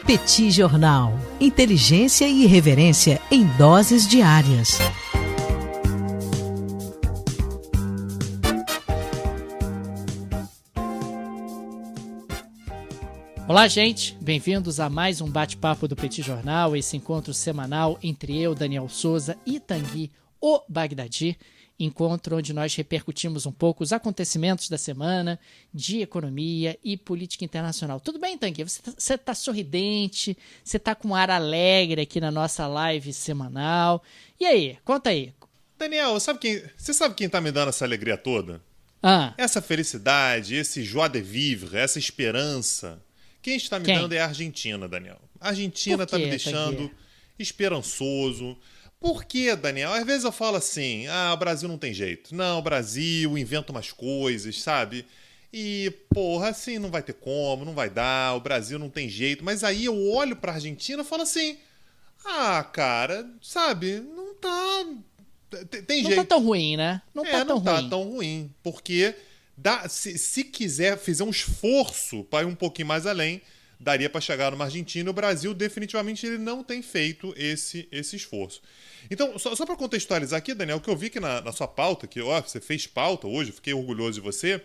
Petit Jornal. Inteligência e irreverência em doses diárias. Olá, gente. Bem-vindos a mais um bate-papo do Petit Jornal, esse encontro semanal entre eu, Daniel Souza e Tanguy, o Bagdadi. Encontro onde nós repercutimos um pouco os acontecimentos da semana de economia e política internacional. Tudo bem, Tanguy? Você tá sorridente, você tá com um ar alegre aqui na nossa live semanal. E aí? Conta aí. Daniel, você sabe quem tá me dando essa alegria toda? Essa felicidade, esse joie de vivre, essa esperança. Quem está me dando é a Argentina, Daniel. A Argentina tá me deixando esperançoso. Por que, Daniel? Às vezes eu falo assim, o Brasil não tem jeito. Não, o Brasil inventa umas coisas, sabe? E, porra, assim não vai ter como, não vai dar, o Brasil não tem jeito. Mas aí eu olho pra Argentina e falo assim, cara, sabe, não tá... Tem jeito. Não tá tão ruim, né? Não tá tão ruim. Porque se quiser, fizer um esforço para ir um pouquinho mais além, daria para chegar numa Argentina. O Brasil, definitivamente, ele não tem feito esse esforço. Então, só para contextualizar aqui, Daniel, o que eu vi que na sua pauta, que você fez pauta hoje, eu fiquei orgulhoso de você.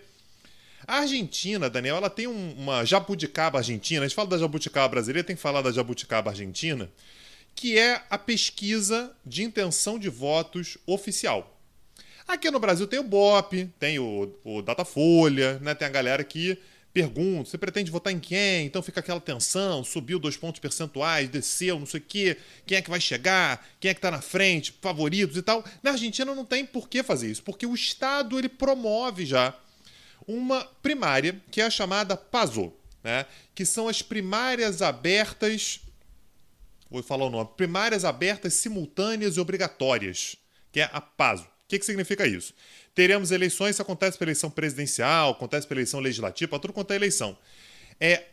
A Argentina, Daniel, ela tem uma jabuticaba argentina. A gente fala da jabuticaba brasileira, tem que falar da jabuticaba argentina, que é a pesquisa de intenção de votos oficial. Aqui no Brasil tem o BOP, tem o Datafolha, né? Tem a galera que pergunta, você pretende votar em quem? Então fica aquela tensão, subiu 2 pontos percentuais, desceu, não sei o quê, quem é que vai chegar, quem é que tá na frente, favoritos e tal. Na Argentina não tem por que fazer isso, porque o Estado ele promove já uma primária, que é a chamada PASO, né? Que são as primárias abertas, vou falar o nome, primárias abertas simultâneas e obrigatórias, que é a PASO. O que significa isso? Teremos eleições, isso acontece pela eleição presidencial, acontece pela eleição legislativa, para tudo quanto é eleição.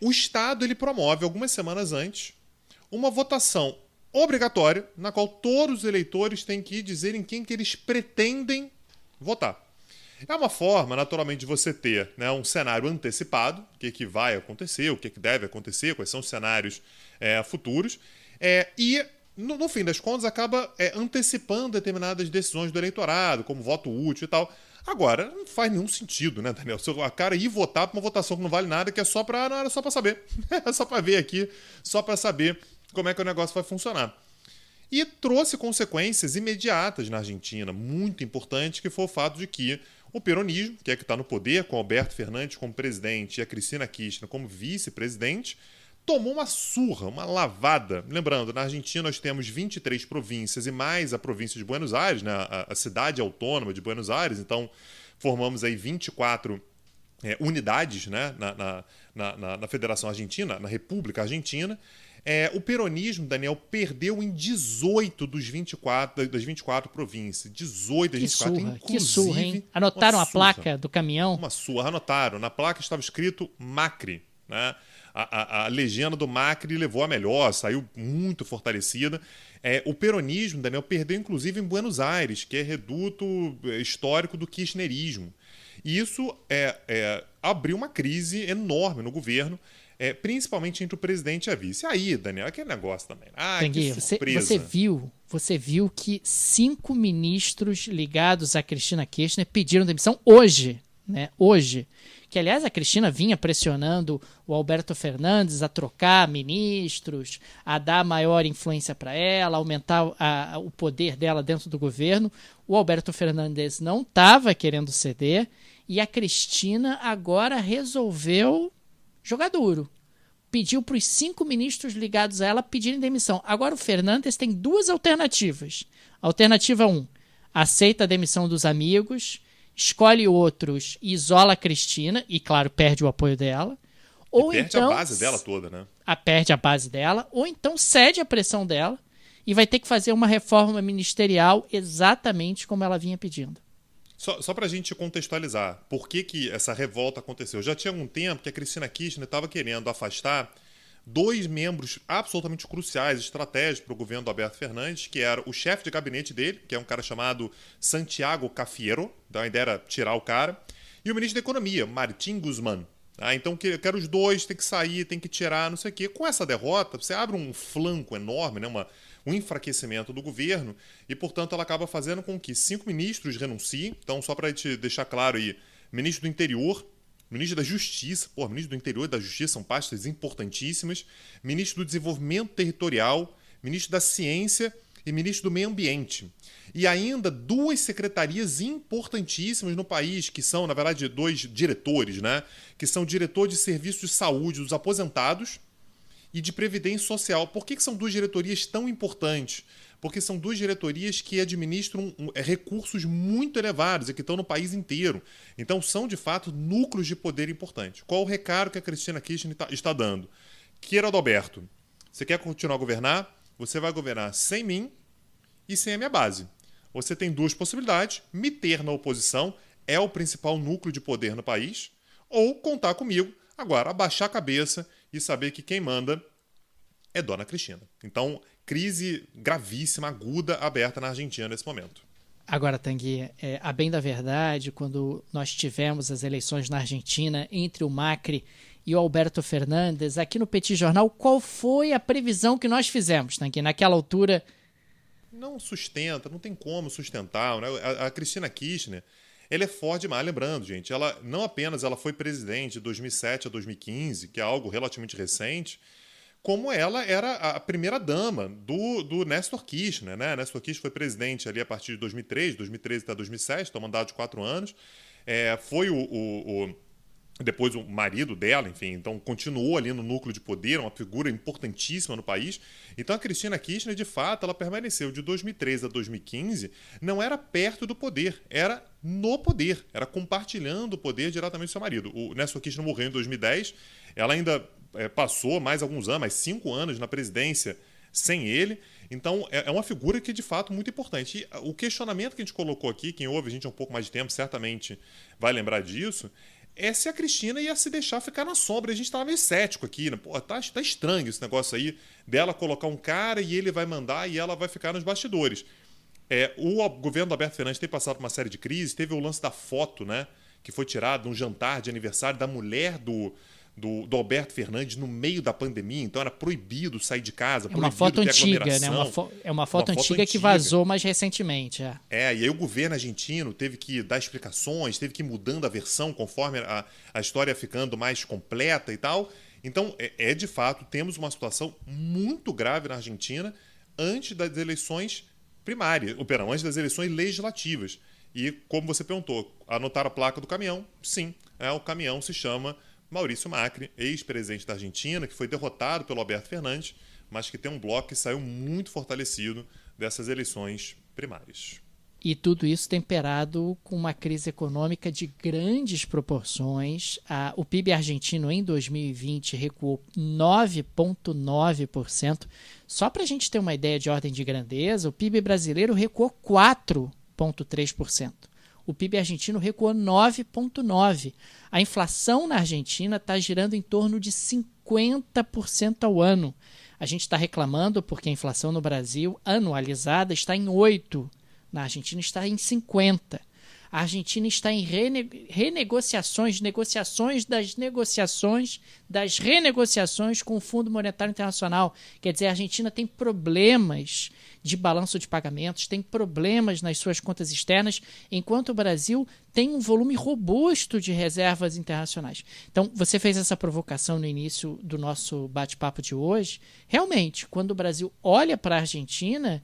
O Estado ele promove, algumas semanas antes, uma votação obrigatória, na qual todos os eleitores têm que dizer em quem que eles pretendem votar. É uma forma, naturalmente, de você ter, né, um cenário antecipado, o que vai acontecer, o que deve acontecer, quais são os cenários futuros, e no fim das contas, acaba antecipando determinadas decisões do eleitorado, como voto útil e tal. Agora, não faz nenhum sentido, né, Daniel? A cara ir votar para uma votação que não vale nada, que é só para... Não, era só para saber. É só para ver aqui, só para saber como é que o negócio vai funcionar. E trouxe consequências imediatas na Argentina, muito importante, que foi o fato de que o peronismo, que está no poder, com Alberto Fernandes como presidente e a Cristina Kirchner como vice-presidente, tomou uma surra, uma lavada. Lembrando, na Argentina nós temos 23 províncias e mais a província de Buenos Aires, né, a cidade autônoma de Buenos Aires, então formamos aí 24 unidades, né, na Federação Argentina, na República Argentina. O peronismo, Daniel, perdeu em 18 das 24 províncias. 18 das 24, surra, inclusive... Que surra, hein? Anotaram a placa do caminhão? Uma surra, anotaram. Na placa estava escrito Macri, né? A legenda do Macri levou a melhor, saiu muito fortalecida. O peronismo, Daniel, perdeu inclusive em Buenos Aires, que é reduto histórico do kirchnerismo. E isso abriu uma crise enorme no governo, principalmente entre o presidente e a vice. E aí, Daniel, aquele negócio também. Que surpresa. Você viu que 5 ministros ligados a Cristina Kirchner pediram demissão hoje, né? Hoje. Que, aliás, a Cristina vinha pressionando o Alberto Fernandes a trocar ministros, a dar maior influência para ela, aumentar o poder dela dentro do governo. O Alberto Fernandes não estava querendo ceder e a Cristina agora resolveu jogar duro. Pediu para os 5 ministros ligados a ela pedirem demissão. Agora o Fernandes tem 2 alternativas. Alternativa 1, aceita a demissão dos amigos, escolhe outros e isola a Cristina e, claro, perde o apoio dela. Ou perde então, a base dela toda, né? Perde a base dela, ou então cede a pressão dela e vai ter que fazer uma reforma ministerial exatamente como ela vinha pedindo. Só para a gente contextualizar, por que essa revolta aconteceu? Já tinha algum tempo que a Cristina Kirchner estava querendo afastar 2 membros absolutamente cruciais, estratégicos para o governo do Alberto Fernandes, que era o chefe de gabinete dele, que é um cara chamado Santiago Cafiero, então a ideia era tirar o cara, e o ministro da Economia, Martín Guzmán. Então eu quero os dois, tem que sair, tem que tirar, não sei o quê. Com essa derrota, você abre um flanco enorme, né? Um enfraquecimento do governo e, portanto, ela acaba fazendo com que 5 ministros renunciem. Então, só para te deixar claro aí, ministro do Interior, ministro da Justiça, ministro do Interior e da Justiça são pastas importantíssimas, ministro do Desenvolvimento Territorial, ministro da Ciência e ministro do Meio Ambiente. E ainda 2 secretarias importantíssimas no país, que são, na verdade, 2 diretores, né? Que são diretor de serviços de saúde dos aposentados e de previdência social. Por que são 2 diretorias tão importantes? Porque são 2 diretorias que administram recursos muito elevados e que estão no país inteiro. Então, são, de fato, núcleos de poder importantes. Qual o recado que a Cristina Kirchner está dando? Queira, Adalberto, você quer continuar a governar? Você vai governar sem mim e sem a minha base. Você tem 2 possibilidades: me ter na oposição, é o principal núcleo de poder no país, ou contar comigo, agora abaixar a cabeça e saber que quem manda é Dona Cristina. Então, crise gravíssima, aguda, aberta na Argentina nesse momento. Agora, Tanguy, a bem da verdade, quando nós tivemos as eleições na Argentina entre o Macri e o Alberto Fernandes, aqui no Petit Jornal, qual foi a previsão que nós fizemos, Tanguy, naquela altura? Não sustenta, não tem como sustentar. Né? A Cristina Kirchner, ela é forte demais. Lembrando, gente, ela não apenas ela foi presidente de 2007 a 2015, que é algo relativamente recente, como ela era a primeira-dama do Néstor Kirchner. Né? Néstor Kirchner foi presidente ali a partir de 2013 até 2007, então mandato de 4 anos. Foi depois o marido dela, enfim, então continuou ali no núcleo de poder, uma figura importantíssima no país. Então a Cristina Kirchner, de fato, ela permaneceu de 2013 a 2015, não era perto do poder, era no poder, era compartilhando o poder diretamente com seu marido. O Néstor Kirchner morreu em 2010, ela ainda passou mais alguns anos, mais 5 anos na presidência sem ele. Então é uma figura que é de fato muito importante. E o questionamento que a gente colocou aqui, quem ouve a gente há um pouco mais de tempo certamente vai lembrar disso, é se a Cristina ia se deixar ficar na sombra. A gente estava meio cético aqui, né? Pô, tá estranho esse negócio aí dela colocar um cara e ele vai mandar e ela vai ficar nos bastidores. O governo do Alberto Fernandes tem passado por uma série de crises. Teve o lance da foto, né, que foi tirado num jantar de aniversário da mulher do Alberto Fernandes no meio da pandemia, então era proibido sair de casa, proibido uma foto ter antiga, né? Uma foto antiga que vazou mais recentemente. E aí o governo argentino teve que dar explicações, teve que ir mudando a versão conforme a história ia ficando mais completa e tal. Então, de fato, temos uma situação muito grave na Argentina antes das eleições primárias, antes das eleições legislativas. E, como você perguntou, anotaram a placa do caminhão? Sim, o caminhão se chama Maurício Macri, ex-presidente da Argentina, que foi derrotado pelo Alberto Fernandes, mas que tem um bloco que saiu muito fortalecido dessas eleições primárias. E tudo isso temperado com uma crise econômica de grandes proporções. O PIB argentino em 2020 recuou 9,9%. Só para a gente ter uma ideia de ordem de grandeza, o PIB brasileiro recuou 4,3%. O PIB argentino recuou 9,9%. A inflação na Argentina está girando em torno de 50% ao ano. A gente está reclamando porque a inflação no Brasil, anualizada, está em 8%. Na Argentina está em 50%. A Argentina está em renegociações com o Fundo Monetário Internacional. Quer dizer, a Argentina tem problemas de balanço de pagamentos, tem problemas nas suas contas externas, enquanto o Brasil tem um volume robusto de reservas internacionais. Então, você fez essa provocação no início do nosso bate-papo de hoje. Realmente, quando o Brasil olha para a Argentina,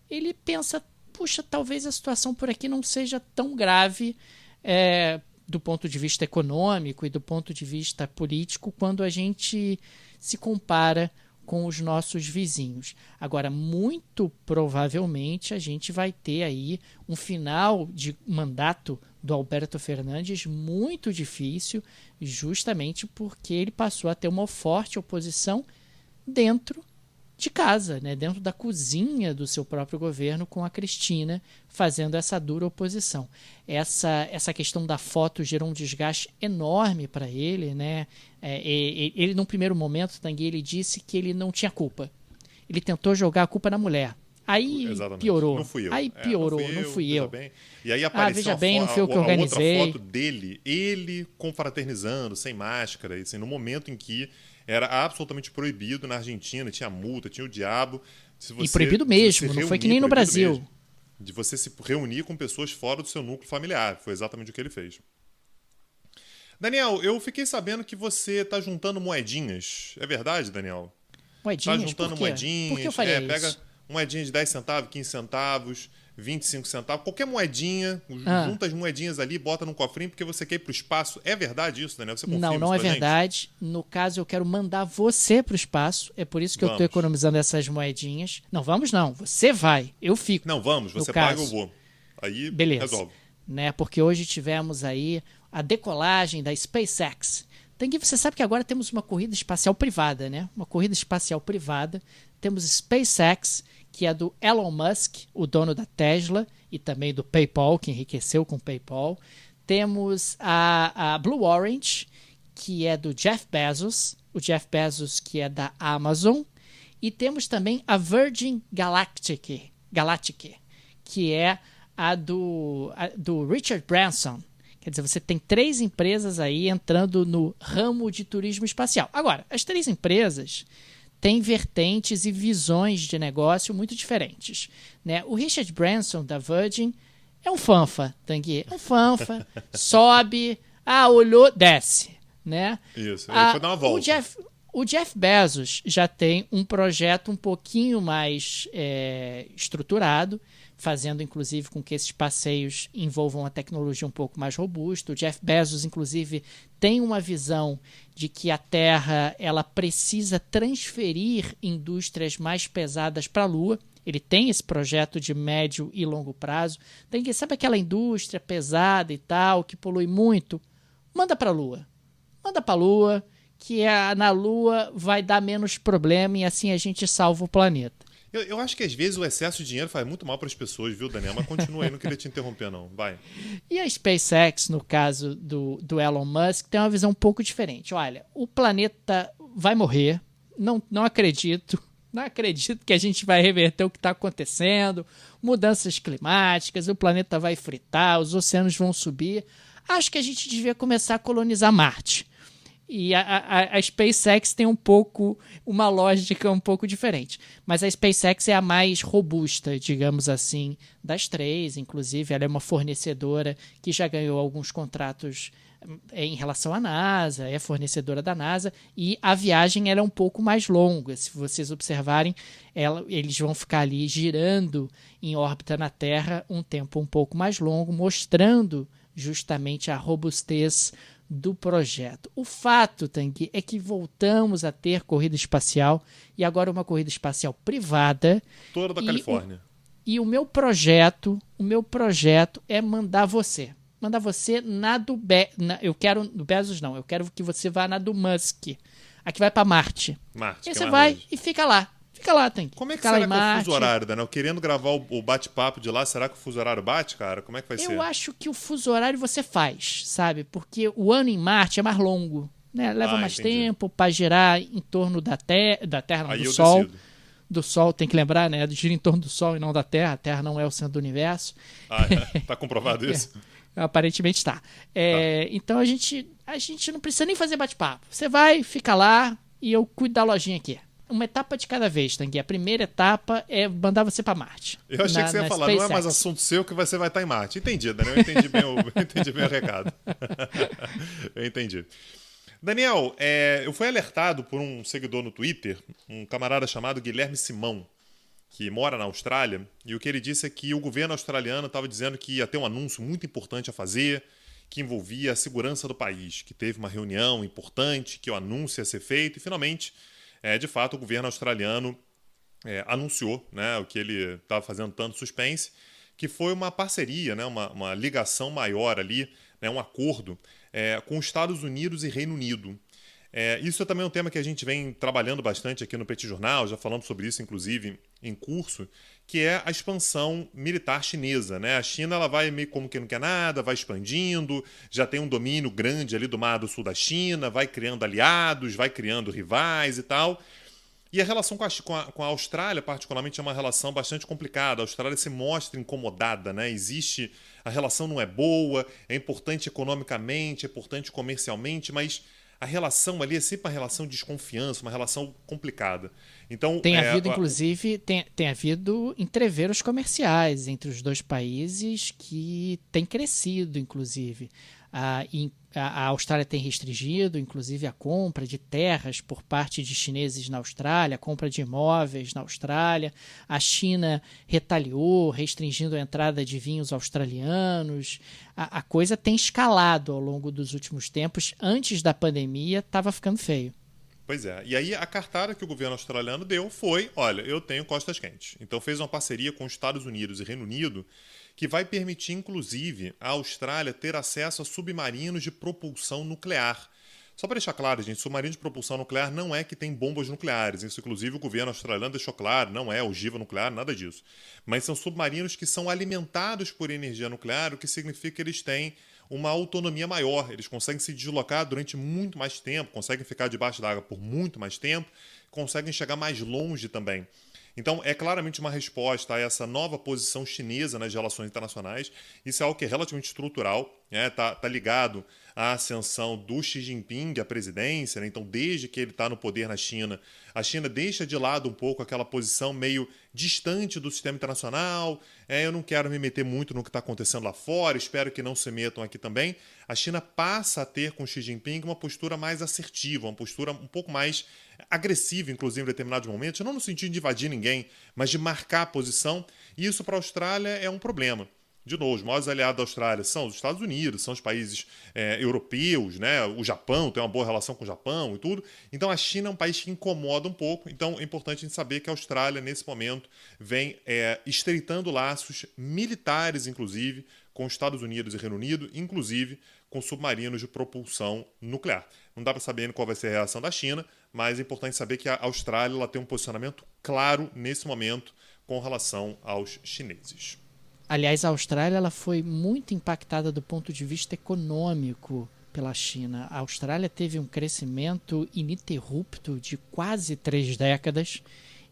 ele pensa: puxa, talvez a situação por aqui não seja tão grave do ponto de vista econômico e do ponto de vista político quando a gente se compara com os nossos vizinhos. Agora, muito provavelmente a gente vai ter aí um final de mandato do Alberto Fernandes muito difícil, justamente porque ele passou a ter uma forte oposição dentro de casa, né, dentro da cozinha do seu próprio governo, com a Cristina fazendo essa dura oposição. Essa questão da foto gerou um desgaste enorme para ele, né? Ele, num primeiro momento, Tanguy, ele disse que ele não tinha culpa. Ele tentou jogar a culpa na mulher. Aí Exatamente. piorou. Não fui eu. Aí piorou, não fui eu. Bem. E aí apareceu veja bem, não fui eu que a organizei. outra foto dele, ele confraternizando, sem máscara, assim, no momento em que era absolutamente proibido na Argentina, tinha multa, tinha o diabo. E proibido mesmo, não foi que nem no Brasil. Mesmo, de você se reunir com pessoas fora do seu núcleo familiar. Foi exatamente o que ele fez. Daniel, eu fiquei sabendo que você está juntando moedinhas. É verdade, Daniel? Moedinhas? Tá juntando Por quê? moedinhas. Por que eu faria isso? Pega moedinha de 10 centavos, 15 centavos, 25 centavos, qualquer moedinha, junta as moedinhas ali, bota num cofrinho porque você quer ir pro espaço. É verdade isso, Daniel? Você confirma Não é isso pra verdade. gente? No caso, eu quero mandar você pro espaço. É por isso que eu tô economizando essas moedinhas. Não, vamos não. Você vai. Eu fico. Não, vamos. Você paga, eu vou. Aí beleza. Resolve. Né? Porque hoje tivemos aí a decolagem da SpaceX. Tanguy, você sabe que agora temos uma corrida espacial privada, né? Uma corrida espacial privada. Temos SpaceX, que é do Elon Musk, o dono da Tesla, e também do PayPal, que enriqueceu com o PayPal. Temos a Blue Origin, que é do Jeff Bezos, o Jeff Bezos, que é da Amazon. E temos também a Virgin Galactic, que é a do Richard Branson. Quer dizer, você tem 3 empresas aí entrando no ramo de turismo espacial. Agora, as 3 empresas têm vertentes e visões de negócio muito diferentes, né? O Richard Branson, da Virgin, é um fanfa, Tanguy. É um fanfa, sobe, olhou, desce, né? Isso, ele foi dar uma volta. O Jeff Bezos já tem um projeto um pouquinho mais estruturado, fazendo inclusive com que esses passeios envolvam uma tecnologia um pouco mais robusta. O Jeff Bezos, inclusive, tem uma visão de que a Terra ela precisa transferir indústrias mais pesadas para a Lua. Ele tem esse projeto de médio e longo prazo. Sabe aquela indústria pesada e tal, que polui muito? Manda para a Lua. Manda para a Lua, que na Lua vai dar menos problema e assim a gente salva o planeta. Eu acho que às vezes o excesso de dinheiro faz muito mal para as pessoas, viu, Daniel? Mas continua aí, não queria te interromper, não. Vai. E a SpaceX, no caso do Elon Musk, tem uma visão um pouco diferente. Olha, o planeta vai morrer, não acredito. Não acredito que a gente vai reverter o que está acontecendo, mudanças climáticas, o planeta vai fritar, os oceanos vão subir. Acho que a gente devia começar a colonizar Marte. E a SpaceX tem uma lógica um pouco diferente. Mas a SpaceX é a mais robusta, digamos assim, das 3. Inclusive, ela é uma fornecedora que já ganhou alguns contratos em relação à NASA, é fornecedora da NASA. E a viagem ela é um pouco mais longa. Se vocês observarem, eles vão ficar ali girando em órbita na Terra um tempo um pouco mais longo, mostrando justamente a robustez do projeto. O fato, Tanguy, é que voltamos a ter corrida espacial e agora uma corrida espacial privada. Toda da Califórnia. E o meu projeto é mandar você na do eu quero do Bezos não, eu quero que você vá na do Musk. A que vai para Marte. Aí você vai e fica lá. Fica lá, Tanguy. Como é que será que é o fuso horário, Daniel? Querendo gravar o bate-papo de lá, será que o fuso horário bate, cara? Como é que vai ser? Eu acho que o fuso horário você faz, sabe? Porque o ano em Marte é mais longo, né? Leva mais tempo para girar em torno da Terra, não, do Sol. Decido. Do Sol, tem que lembrar, né? Gira em torno do Sol e não da Terra. A Terra não é o centro do universo. Tá comprovado isso? Aparentemente está. Então a gente não precisa nem fazer bate-papo. Você vai, fica lá e eu cuido da lojinha aqui. Uma etapa de cada vez, Tanguy. A primeira etapa é mandar você para Marte. Eu achei que você ia falar, SpaceX. Não é mais assunto seu que você vai estar em Marte. Entendi, Daniel. Eu entendi bem o recado. Eu entendi. Daniel, eu fui alertado por um seguidor no Twitter, um camarada chamado Guilherme Simão, que mora na Austrália, e o que ele disse é que o governo australiano estava dizendo que ia ter um anúncio muito importante a fazer, que envolvia a segurança do país, que teve uma reunião importante, que o anúncio ia ser feito, e finalmente, de fato, o governo australiano anunciou, né, o que ele estava fazendo tanto suspense, que foi uma parceria, né, uma ligação maior ali, né, um acordo com os Estados Unidos e Reino Unido. Isso é também um tema que a gente vem trabalhando bastante aqui no Petit Jornal, já falamos sobre isso, inclusive, em curso, que é a expansão militar chinesa, né? A China ela vai meio como que não quer nada, vai expandindo, já tem um domínio grande ali do Mar do Sul da China, vai criando aliados, vai criando rivais e tal. E a relação com a Austrália, particularmente, é uma relação bastante complicada. A Austrália se mostra incomodada, né? A relação não é boa, é importante economicamente, é importante comercialmente, mas a relação ali é sempre uma relação de desconfiança, uma relação complicada. Então, Tem havido, inclusive, tem havido entreveros comerciais entre os dois países que tem crescido, inclusive. A Austrália tem restringido, inclusive, a compra de terras por parte de chineses na Austrália, a compra de imóveis na Austrália. A China retaliou, restringindo a entrada de vinhos australianos. A coisa tem escalado ao longo dos últimos tempos. Antes da pandemia, estava ficando feio. Pois é. E aí a cartada que o governo australiano deu foi, olha, eu tenho costas quentes. Então fez uma parceria com os Estados Unidos e Reino Unido que vai permitir, inclusive, a Austrália ter acesso a submarinos de propulsão nuclear. Só para deixar claro, gente, submarino de propulsão nuclear não é que tem bombas nucleares. Isso, inclusive, o governo australiano deixou claro, não é ogiva nuclear, nada disso. Mas são submarinos que são alimentados por energia nuclear, o que significa que eles têm uma autonomia maior. Eles conseguem se deslocar durante muito mais tempo, conseguem ficar debaixo d'água por muito mais tempo, conseguem chegar mais longe também. Então, é claramente uma resposta a essa nova posição chinesa nas relações internacionais. Isso é algo que é relativamente estrutural, né? Tá ligado à ascensão do Xi Jinping à presidência, né? Então, desde que ele está no poder na China, a China deixa de lado um pouco aquela posição meio distante do sistema internacional. Eu não quero me meter muito no que está acontecendo lá fora, espero que não se metam aqui também. A China passa a ter com o Xi Jinping uma postura mais assertiva, uma postura um pouco mais agressiva, inclusive, em determinados momentos, não no sentido de invadir ninguém, mas de marcar a posição. E isso para a Austrália é um problema. De novo, os maiores aliados da Austrália são os Estados Unidos, são os países europeus, né? O Japão tem uma boa relação com o Japão e tudo. Então a China é um país que incomoda um pouco. Então é importante a gente saber que a Austrália, nesse momento, vem estreitando laços militares, inclusive, com os Estados Unidos e Reino Unido, inclusive com submarinos de propulsão nuclear. Não dá para saber ainda qual vai ser a reação da China, mas é importante saber que a Austrália ela tem um posicionamento claro nesse momento com relação aos chineses. Aliás, a Austrália ela foi muito impactada do ponto de vista econômico pela China. A Austrália teve um crescimento ininterrupto de quase 3 décadas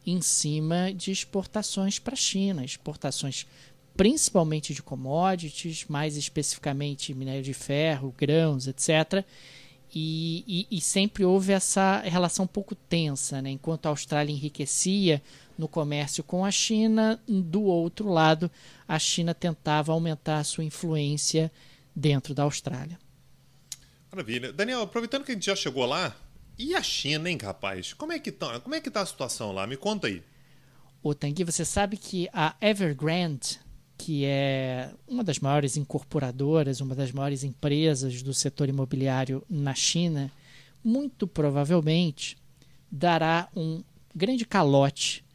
em cima de exportações para a China, exportações principalmente de commodities, mais especificamente minério de ferro, grãos, etc., e sempre houve essa relação um pouco tensa, né? Enquanto a Austrália enriquecia no comércio com a China, do outro lado, a China tentava aumentar a sua influência dentro da Austrália. Maravilha. Daniel, aproveitando que a gente já chegou lá, e a China, hein, rapaz? Como é que tá a situação lá? Me conta aí. Ô, Tanguy, você sabe que a Evergrande, que é uma das maiores incorporadoras, uma das maiores empresas do setor imobiliário na China, muito provavelmente dará um grande calote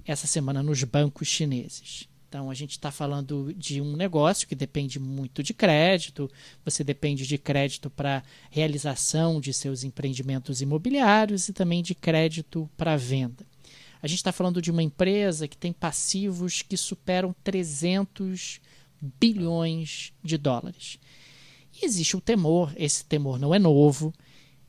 essa semana nos bancos chineses. Então, a gente está falando de um negócio que depende muito de crédito, você depende de crédito para realização de seus empreendimentos imobiliários e também de crédito para venda. A gente está falando de uma empresa que tem passivos que superam 300 bilhões de dólares. E existe o temor, esse temor não é novo,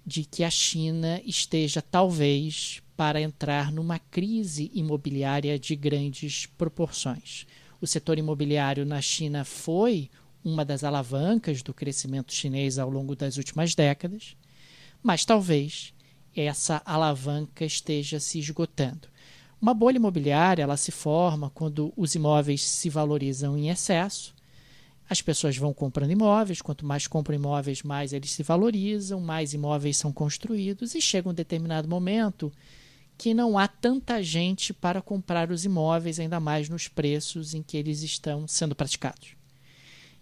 de que a China esteja talvez para entrar numa crise imobiliária de grandes proporções. O setor imobiliário na China foi uma das alavancas do crescimento chinês ao longo das últimas décadas, mas talvez essa alavanca esteja se esgotando. Uma bolha imobiliária ela se forma quando os imóveis se valorizam em excesso. As pessoas vão comprando imóveis, quanto mais compram imóveis, mais eles se valorizam, mais imóveis são construídos e chega um determinado momento que não há tanta gente para comprar os imóveis, ainda mais nos preços em que eles estão sendo praticados.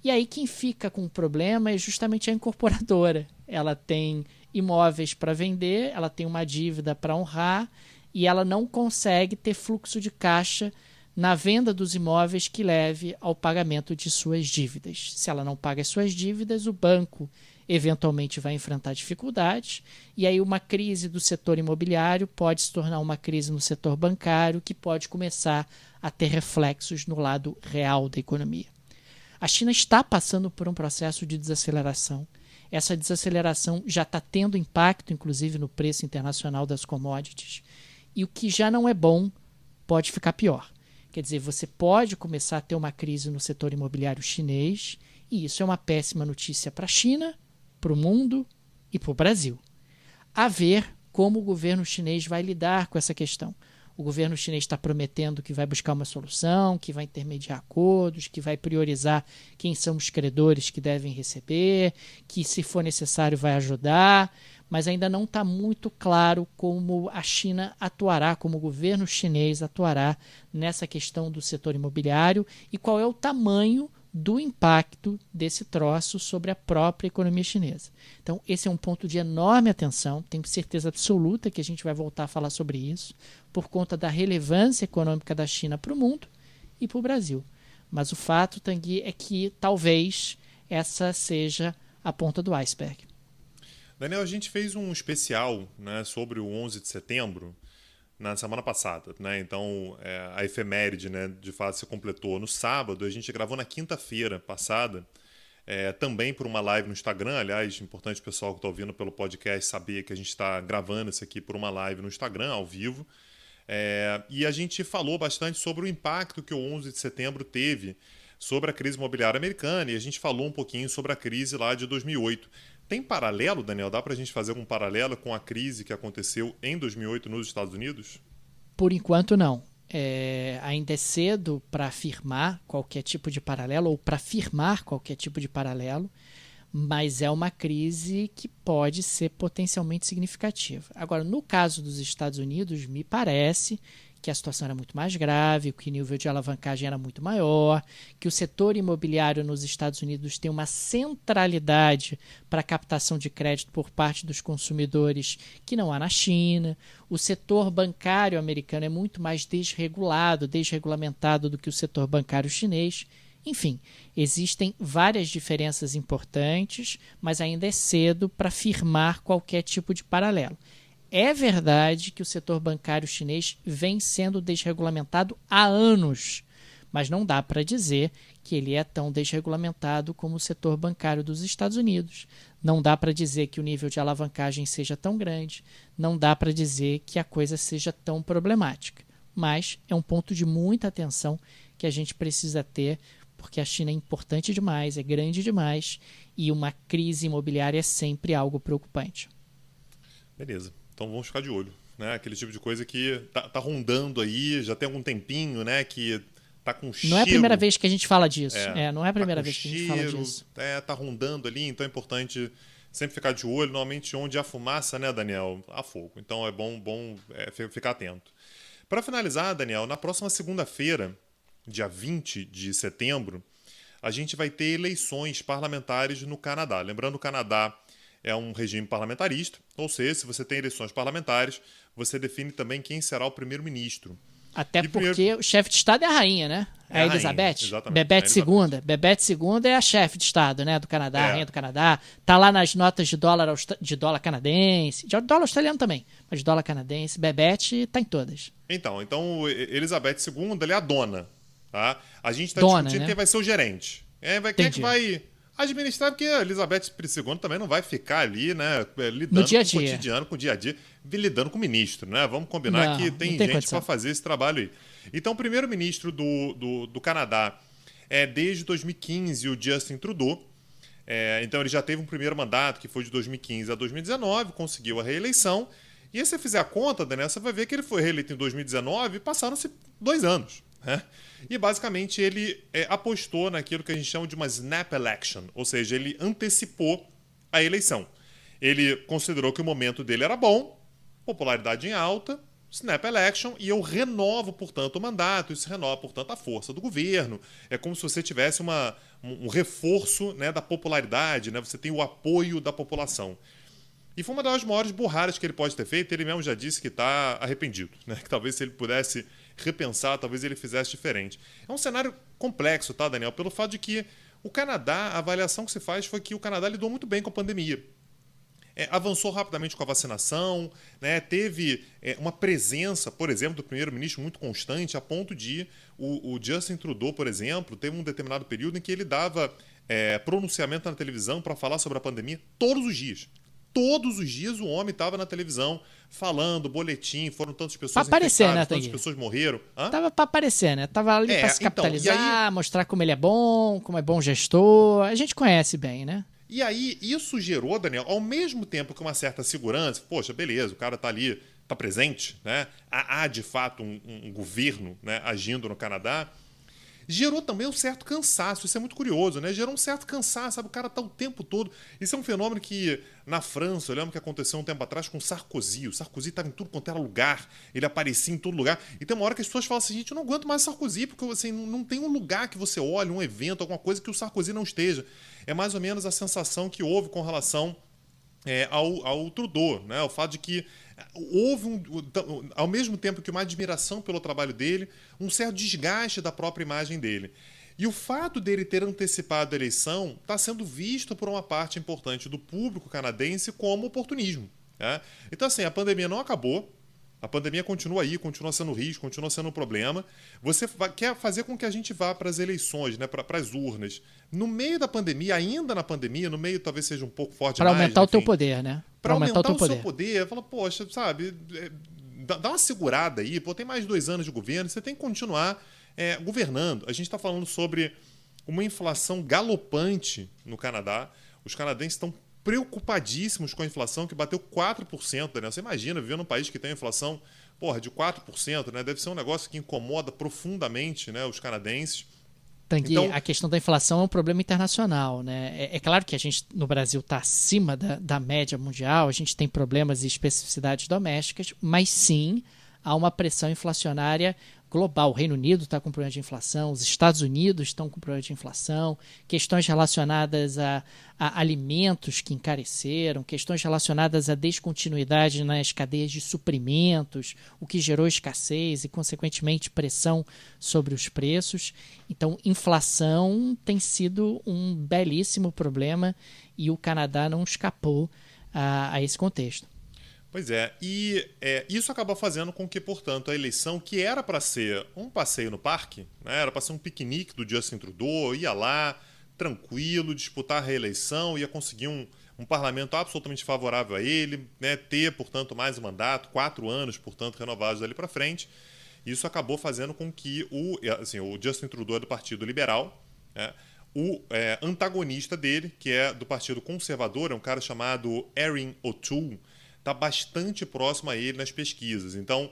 E aí quem fica com o problema é justamente a incorporadora. Ela tem imóveis para vender, ela tem uma dívida para honrar e ela não consegue ter fluxo de caixa na venda dos imóveis que leve ao pagamento de suas dívidas. Se ela não paga as suas dívidas, o banco eventualmente vai enfrentar dificuldades e aí uma crise do setor imobiliário pode se tornar uma crise no setor bancário que pode começar a ter reflexos no lado real da economia. A China está passando por um processo de desaceleração. Essa desaceleração já está tendo impacto, inclusive, no preço internacional das commodities. e o que já não é bom pode ficar pior. Quer dizer, você pode começar a ter uma crise no setor imobiliário chinês, e isso é uma péssima notícia para a China, para o mundo e para o Brasil. A ver como o governo chinês vai lidar com essa questão. O governo chinês está prometendo que vai buscar uma solução, que vai intermediar acordos, que vai priorizar quem são os credores que devem receber, que, se for necessário, vai ajudar, mas ainda não está muito claro como a China atuará, como o governo chinês atuará nessa questão do setor imobiliário e qual é o tamanho do impacto desse troço sobre a própria economia chinesa. Então, esse é um ponto de enorme atenção, tenho certeza absoluta que a gente vai voltar a falar sobre isso, por conta da relevância econômica da China para o mundo e para o Brasil. Mas o fato, Tanguy, é que talvez essa seja a ponta do iceberg. Daniel, a gente fez um especial, né, sobre o 11 de setembro, na semana passada, né? Então, a efeméride, né, de fato se completou no sábado. A gente gravou na quinta-feira passada, também por uma live no Instagram. Aliás, importante o pessoal que está ouvindo pelo podcast saber que a gente está gravando isso aqui por uma live no Instagram, ao vivo. E a gente falou bastante sobre o impacto que o 11 de setembro teve sobre a crise imobiliária americana, e a gente falou um pouquinho sobre a crise lá de 2008. Tem paralelo, Daniel? Dá para a gente fazer algum paralelo com a crise que aconteceu em 2008 nos Estados Unidos? Por enquanto, não. Ainda é cedo para afirmar qualquer tipo de paralelo ou para afirmar qualquer tipo de paralelo, mas é uma crise que pode ser potencialmente significativa. Agora, no caso dos Estados Unidos, me parece que a situação era muito mais grave, que o nível de alavancagem era muito maior, que o setor imobiliário nos Estados Unidos tem uma centralidade para a captação de crédito por parte dos consumidores que não há na China. O setor bancário americano é muito mais desregulamentado do que o setor bancário chinês. Enfim, existem várias diferenças importantes, mas ainda é cedo para afirmar qualquer tipo de paralelo. É verdade que o setor bancário chinês vem sendo desregulamentado há anos, mas não dá para dizer que ele é tão desregulamentado como o setor bancário dos Estados Unidos. Não dá para dizer que o nível de alavancagem seja tão grande, não dá para dizer que a coisa seja tão problemática. Mas é um ponto de muita atenção que a gente precisa ter, porque a China é importante demais, é grande demais, e uma crise imobiliária é sempre algo preocupante. Beleza. Então vamos ficar de olho, né? Aquele tipo de coisa que tá rondando aí, já tem algum tempinho, né? Que tá com cheiro. Não é a primeira vez que a gente fala disso. Não é a primeira vez que a gente fala disso. Tá rondando ali, então é importante sempre ficar de olho. Normalmente onde há fumaça, né, Daniel? Há fogo. Então é bom ficar atento. Para finalizar, Daniel, na próxima segunda-feira, dia 20 de setembro, a gente vai ter eleições parlamentares no Canadá. Lembrando, o Canadá é um regime parlamentarista, ou seja, se você tem eleições parlamentares, você define também quem será o primeiro-ministro. Até porque o chefe de Estado é a rainha, né? É a Elizabeth. Bebete II. Bebete II é a chefe de Estado, né, do Canadá, a rainha do Canadá. Tá lá nas notas de dólar canadense, de dólar australiano também, mas de dólar canadense. Bebete tá em todas. Então Elizabeth II, ela é a dona. Tá? A gente está discutindo, né, quem vai ser o gerente. Quem é que vai administrar, porque a Elizabeth II também não vai ficar ali, né, lidando com o cotidiano, com o dia a dia, lidando com o ministro, né? Vamos combinar que tem gente para fazer esse trabalho aí. Então, o primeiro-ministro do Canadá é, desde 2015, o Justin Trudeau. Então, ele já teve um primeiro mandato, que foi de 2015 a 2019, conseguiu a reeleição. E se você fizer a conta, Daniel, você vai ver que ele foi reeleito em 2019 e passaram-se 2 anos. Né? E basicamente ele apostou naquilo que a gente chama de uma snap election, ou seja, ele antecipou a eleição. Ele considerou que o momento dele era bom, popularidade em alta, snap election, e eu renovo, portanto, o mandato, isso renova, portanto, a força do governo. É como se você tivesse um reforço, né, da popularidade, né? Você tem o apoio da população. E foi uma das maiores burradas que ele pode ter feito. Ele mesmo já disse que está arrependido, né? Que talvez se ele pudesse repensar, talvez ele fizesse diferente. É um cenário complexo, tá, Daniel? Pelo fato de que o Canadá, a avaliação que se faz foi que o Canadá lidou muito bem com a pandemia. Avançou rapidamente com a vacinação, né? Teve uma presença, por exemplo, do primeiro-ministro muito constante, a ponto de o Justin Trudeau, por exemplo, teve um determinado período em que ele dava pronunciamento na televisão para falar sobre a pandemia todos os dias. todos os dias o homem estava na televisão falando, boletim, foram tantas pessoas aparecer, infectadas, né, tantas pessoas morreram. Tava pra aparecer, né? Tava ali pra se capitalizar, então, mostrar como ele é bom, como é bom gestor. A gente conhece bem, né? E aí, isso gerou, Daniel, ao mesmo tempo que uma certa segurança, poxa, beleza, o cara tá ali, tá presente, né? Há de fato um governo, né, agindo no Canadá. Gerou também um certo cansaço, isso é muito curioso, né? Gerou um certo cansaço, sabe? O cara tá o tempo todo. Isso é um fenômeno que na França, eu lembro que aconteceu um tempo atrás com o Sarkozy. O Sarkozy estava em tudo quanto era lugar, ele aparecia em todo lugar. E tem uma hora que as pessoas falam assim, gente, eu não aguento mais o Sarkozy, porque assim, não tem um lugar que você olhe, um evento, alguma coisa que o Sarkozy não esteja. É mais ou menos a sensação que houve com relação ao Trudeau, né? O fato de que houve, ao mesmo tempo que uma admiração pelo trabalho dele, um certo desgaste da própria imagem dele. E o fato dele ter antecipado a eleição está sendo visto por uma parte importante do público canadense como oportunismo, né? Então, assim, a pandemia não acabou, a pandemia continua aí, continua sendo risco, continua sendo um problema. Você quer fazer com que a gente vá para as eleições, né, para as urnas. No meio da pandemia, ainda na pandemia, no meio talvez seja um pouco forte demais. Para aumentar o teu enfim, poder, né? Para aumentar o seu poder, fala, poxa, sabe, dá uma segurada aí, pô, tem mais de 2 anos de governo, você tem que continuar governando. A gente está falando sobre uma inflação galopante no Canadá. Os canadenses estão preocupadíssimos com a inflação, que bateu 4%, Daniel. Você imagina, viver num país que tem inflação, porra, de 4%, né? Deve ser um negócio que incomoda profundamente, né, os canadenses. Tanguy, então, a questão da inflação é um problema internacional, né? É claro que a gente no Brasil está acima da média mundial, a gente tem problemas e especificidades domésticas, mas sim há uma pressão inflacionária global. O Reino Unido está com problema de inflação, os Estados Unidos estão com problema de inflação, questões relacionadas a alimentos que encareceram, questões relacionadas à descontinuidade nas cadeias de suprimentos, o que gerou escassez e, consequentemente, pressão sobre os preços. Então, inflação tem sido um belíssimo problema e o Canadá não escapou a esse contexto. Pois é, e isso acaba fazendo com que, portanto, a eleição, que era para ser um passeio no parque, né, era para ser um piquenique do Justin Trudeau, ia lá, tranquilo, disputar a reeleição, ia conseguir um parlamento absolutamente favorável a ele, né, ter, portanto, mais um mandato, 4 anos, portanto, renovados dali para frente. Isso acabou fazendo com que o Justin Trudeau é do Partido Liberal, né, o antagonista dele, que é do Partido Conservador, é um cara chamado Erin O'Toole, está bastante próximo a ele nas pesquisas. Então,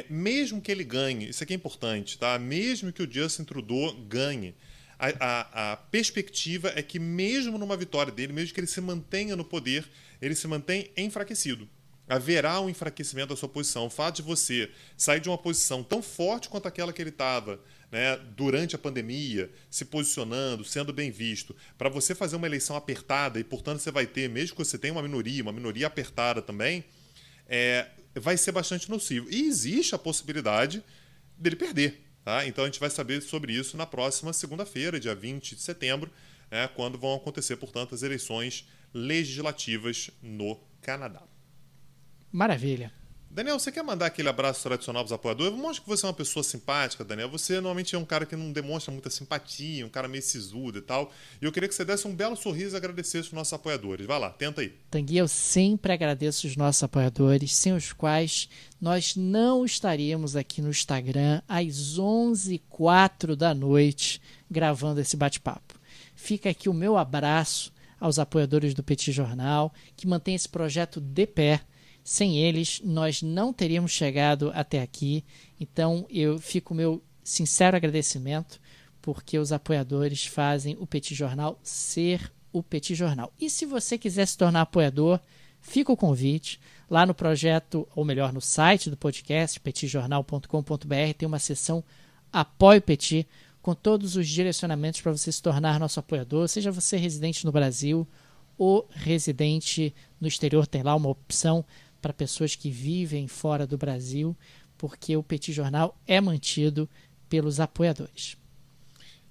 mesmo que ele ganhe, isso aqui é importante, tá? Mesmo que o Justin Trudeau ganhe, a perspectiva é que mesmo numa vitória dele, mesmo que ele se mantenha no poder, ele se mantém enfraquecido. Haverá um enfraquecimento da sua posição. O fato de você sair de uma posição tão forte quanto aquela que ele estava, né, durante a pandemia, se posicionando, sendo bem visto, para você fazer uma eleição apertada e, portanto, você vai ter, mesmo que você tenha uma minoria apertada também, vai ser bastante nocivo. E existe a possibilidade dele perder. Tá? Então a gente vai saber sobre isso na próxima segunda-feira, dia 20 de setembro, quando vão acontecer, portanto, as eleições legislativas no Canadá. Maravilha. Daniel, você quer mandar aquele abraço tradicional para os apoiadores? Mostra que você é uma pessoa simpática, Daniel. Você normalmente é um cara que não demonstra muita simpatia, um cara meio sisudo e tal. E eu queria que você desse um belo sorriso e agradecesse os nossos apoiadores. Vai lá, tenta aí. Tanguy, eu sempre agradeço os nossos apoiadores, sem os quais nós não estaríamos aqui no Instagram às 11h04 da noite gravando esse bate-papo. Fica aqui o meu abraço aos apoiadores do Petit Jornal, que mantém esse projeto de pé. Sem eles, nós não teríamos chegado até aqui. Então, eu fico o meu sincero agradecimento, porque os apoiadores fazem o Petit Jornal ser o Petit Jornal. E se você quiser se tornar apoiador, fica o convite. Lá no projeto, ou melhor, no site do podcast, petitjornal.com.br, tem uma seção Apoie o Petit, com todos os direcionamentos para você se tornar nosso apoiador, seja você residente no Brasil ou residente no exterior. Tem lá uma opção para pessoas que vivem fora do Brasil, porque o Petit Jornal é mantido pelos apoiadores.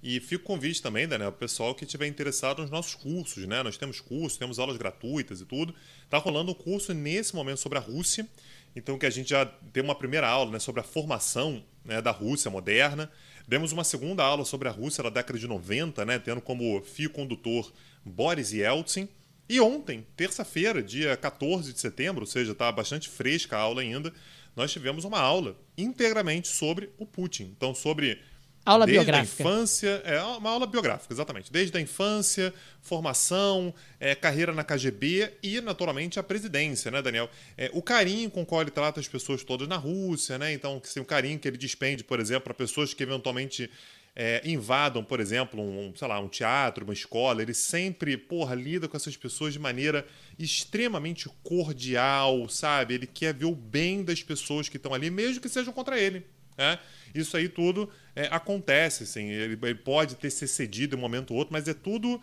E fica o convite também, Daniel, para o pessoal que estiver interessado nos nossos cursos, né? Nós temos cursos, temos aulas gratuitas e tudo. Está rolando um curso nesse momento sobre a Rússia, então que a gente já tem uma primeira aula, né, sobre a formação, né, da Rússia moderna. Demos uma segunda aula sobre a Rússia da década de 90, né, tendo como fio condutor Boris Yeltsin. E ontem, terça-feira, dia 14 de setembro, ou seja, está bastante fresca a aula ainda, nós tivemos uma aula integramente sobre o Putin. Então, sobre... Aula desde biográfica. a infância, uma aula biográfica, exatamente. Desde a infância, formação, carreira na KGB e, naturalmente, a presidência, né, Daniel? O carinho com o qual ele trata as pessoas todas na Rússia, né? Então, o carinho que ele despende, por exemplo, para pessoas que eventualmente invadam, por exemplo, um teatro, uma escola. Ele sempre, lida com essas pessoas de maneira extremamente cordial, sabe? Ele quer ver o bem das pessoas que estão ali, mesmo que sejam contra ele. Isso aí tudo acontece, assim, ele pode ter se cedido em um momento ou outro, mas é tudo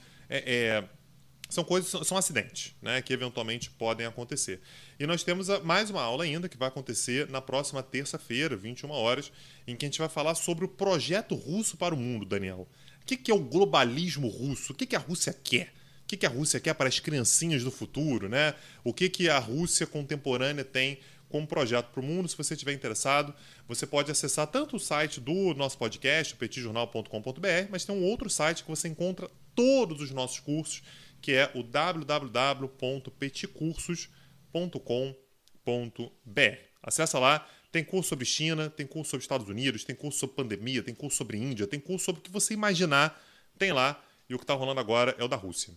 são coisas, são acidentes, né, que eventualmente podem acontecer. E nós temos mais uma aula ainda que vai acontecer na próxima terça-feira, 21 horas, em que a gente vai falar sobre o projeto russo para o mundo, Daniel. O que é o globalismo russo? O que a Rússia quer? O que a Rússia quer para as criancinhas do futuro, né? O que a Rússia contemporânea tem como projeto para o mundo? Se você estiver interessado, você pode acessar tanto o site do nosso podcast, o petitjornal.com.br, mas tem um outro site que você encontra todos os nossos cursos, que é o www.petitcursos.com.br. Acessa lá, tem curso sobre China, tem curso sobre Estados Unidos, tem curso sobre pandemia, tem curso sobre Índia, tem curso sobre o que você imaginar, tem lá, e o que está rolando agora é o da Rússia.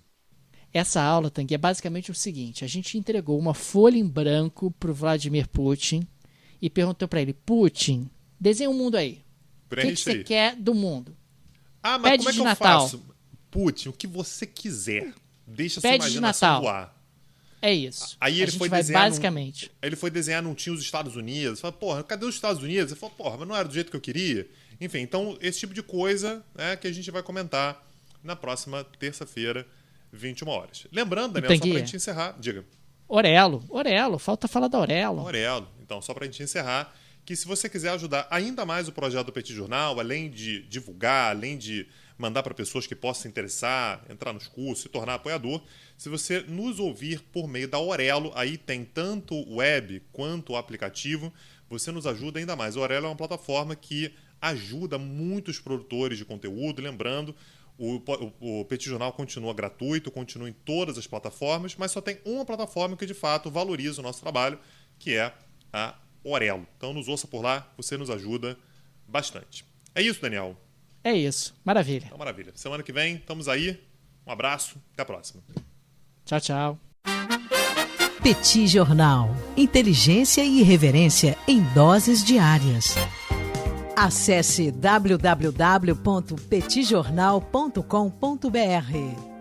Essa aula, Tanguy, é basicamente o seguinte: a gente entregou uma folha em branco para o Vladimir Putin e perguntou para ele: Putin, desenha um mundo aí. O que você quer do mundo? Mas Pede como é que de eu Natal. faço? Putin, o que você quiser. Deixa Pede sua de imaginação Natal. voar. É isso. Aí ele a gente foi vai desenhar basicamente... Ele foi desenhar, não tinha os Estados Unidos. Falei, cadê os Estados Unidos? Ele falou, mas não era do jeito que eu queria. Enfim, então esse tipo de coisa que a gente vai comentar na próxima terça-feira, 21 horas. Lembrando, Daniel, só pra gente encerrar, diga. Orelo, falta falar da Orelo. Então, só pra gente encerrar, que se você quiser ajudar ainda mais o projeto do Petit Jornal, além de divulgar, além de mandar para pessoas que possam se interessar, entrar nos cursos, se tornar apoiador, se você nos ouvir por meio da Orelo, aí tem tanto o web quanto o aplicativo, você nos ajuda ainda mais. A Orelo é uma plataforma que ajuda muitos produtores de conteúdo. Lembrando, o Petit Jornal continua gratuito, continua em todas as plataformas, mas só tem uma plataforma que de fato valoriza o nosso trabalho, que é a Orelo. Então nos ouça por lá, você nos ajuda bastante. É isso, Daniel. É isso. Maravilha. Então, maravilha. Semana que vem, estamos aí. Um abraço. Até a próxima. Tchau, tchau. Petit Jornal. Inteligência e irreverência em doses diárias. Acesse www.petitjornal.com.br.